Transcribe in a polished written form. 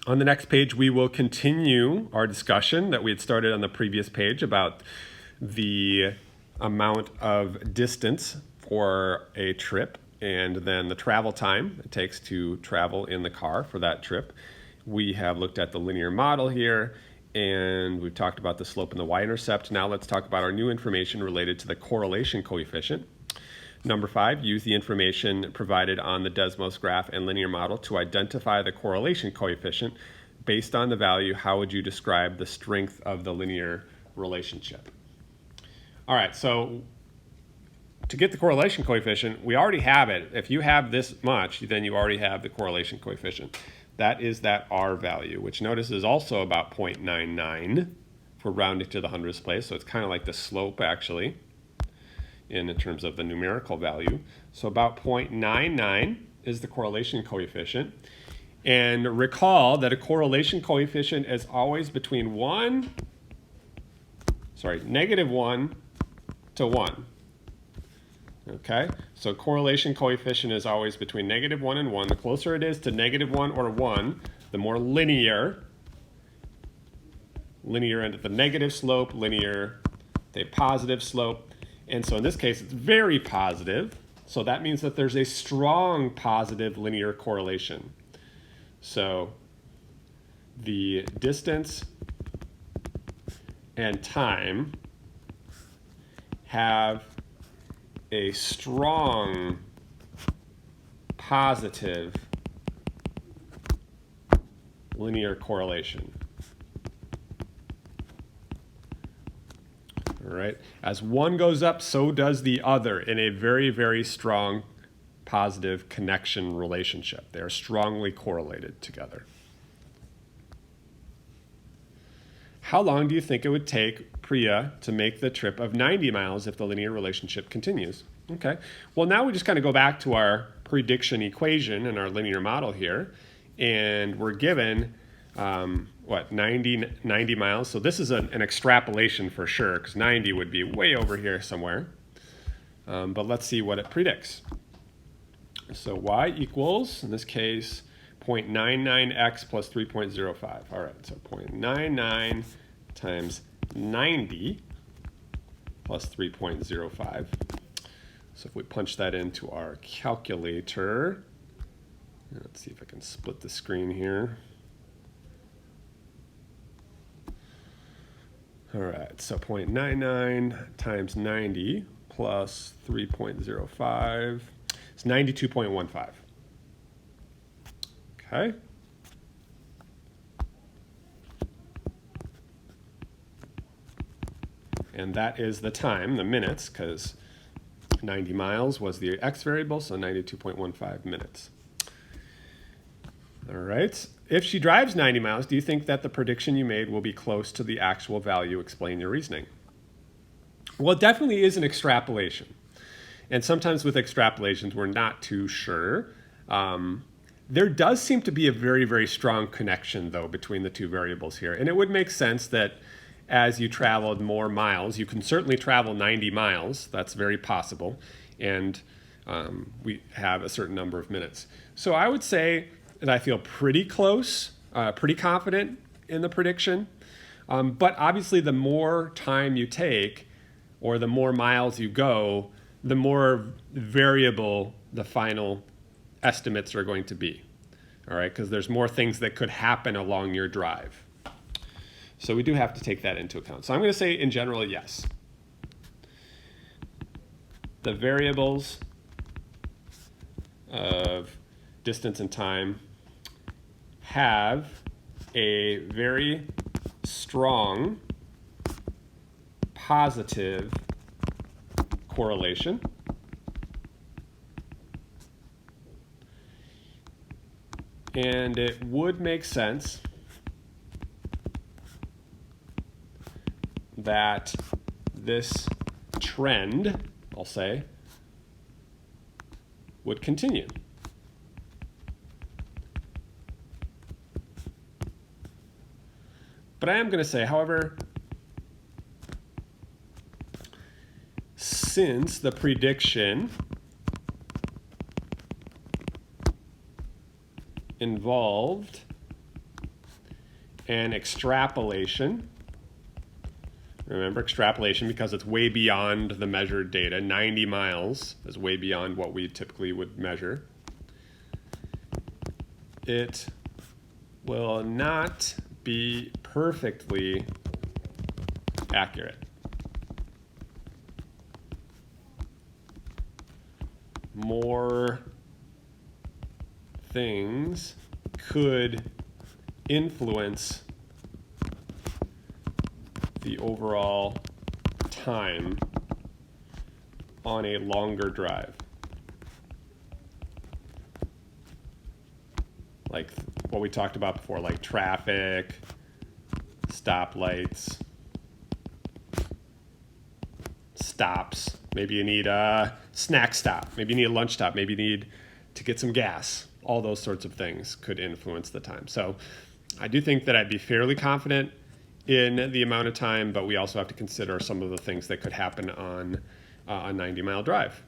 On the next page, we will continue our discussion that we had started on the previous page about the amount of distance for a trip and then the travel time it takes to travel in the car for that trip. We have looked at the linear model here, and we've talked about the slope and the y-intercept. Now let's talk about our new information related to the correlation coefficient. Number 5, use the information provided on the Desmos graph and linear model to identify the correlation coefficient. Based on the value, how would you describe the strength of the linear relationship? All right, so to get the correlation coefficient, we already have it. If you have this much, then you already have the correlation coefficient. That is that R value, which notice is also about 0.99 for rounding to the hundredths place. So it's kind of like the slope, actually, in terms of the numerical value. So about 0.99 is the correlation coefficient. And recall that a correlation coefficient is always between -1 to 1. Okay, so correlation coefficient is always between -1 and 1. The closer it is to -1 or 1, the more linear end at the negative slope, linear, the positive slope. And so in this case, it's very positive. So that means that there's a strong positive linear correlation. So the distance and time have a strong positive linear correlation. All right. As one goes up, so does the other in a very, very strong positive connection relationship. They are strongly correlated together. How long do you think it would take Priya to make the trip of 90 miles if the linear relationship continues? Okay. Well, now we just kind of go back to our prediction equation and our linear model here, and we're given 90 miles. So this is an extrapolation for sure, because 90 would be way over here somewhere. But let's see what it predicts. So y equals, in this case, 0.99x plus 3.05. All right, so 0.99 times 90 plus 3.05. So if we punch that into our calculator, let's see if I can split the screen here. All right, so 0.99 times 90 plus 3.05 is 92.15. Okay. And that is the time, the minutes, because 90 miles was the x variable, so 92.15 minutes. All right. If she drives 90 miles, do you think that the prediction you made will be close to the actual value? Explain your reasoning. Well, it definitely is an extrapolation. And sometimes with extrapolations, we're not too sure. There does seem to be a very, very strong connection, though, between the two variables here. And it would make sense that as you traveled more miles, you can certainly travel 90 miles. That's very possible. And we have a certain number of minutes. So I would say that I feel pretty close, pretty confident in the prediction. But obviously, the more time you take or the more miles you go, the more variable the final estimates are going to be. All right, because there's more things that could happen along your drive. So we do have to take that into account. So I'm going to say in general, yes. The variables of distance and time have a very strong positive correlation. And it would make sense that this trend, I'll say, would continue. But I am going to say, however, since the prediction involved and extrapolation. Remember extrapolation because it's way beyond the measured data. 90 miles is way beyond what we typically would measure. It will not be perfectly accurate. More things could influence the overall time on a longer drive. Like what we talked about before, like traffic, stoplights, stops. Maybe you need a snack stop. Maybe you need a lunch stop. Maybe you need to get some gas. All those sorts of things could influence the time. So I do think that I'd be fairly confident in the amount of time, but we also have to consider some of the things that could happen on a 90-mile drive.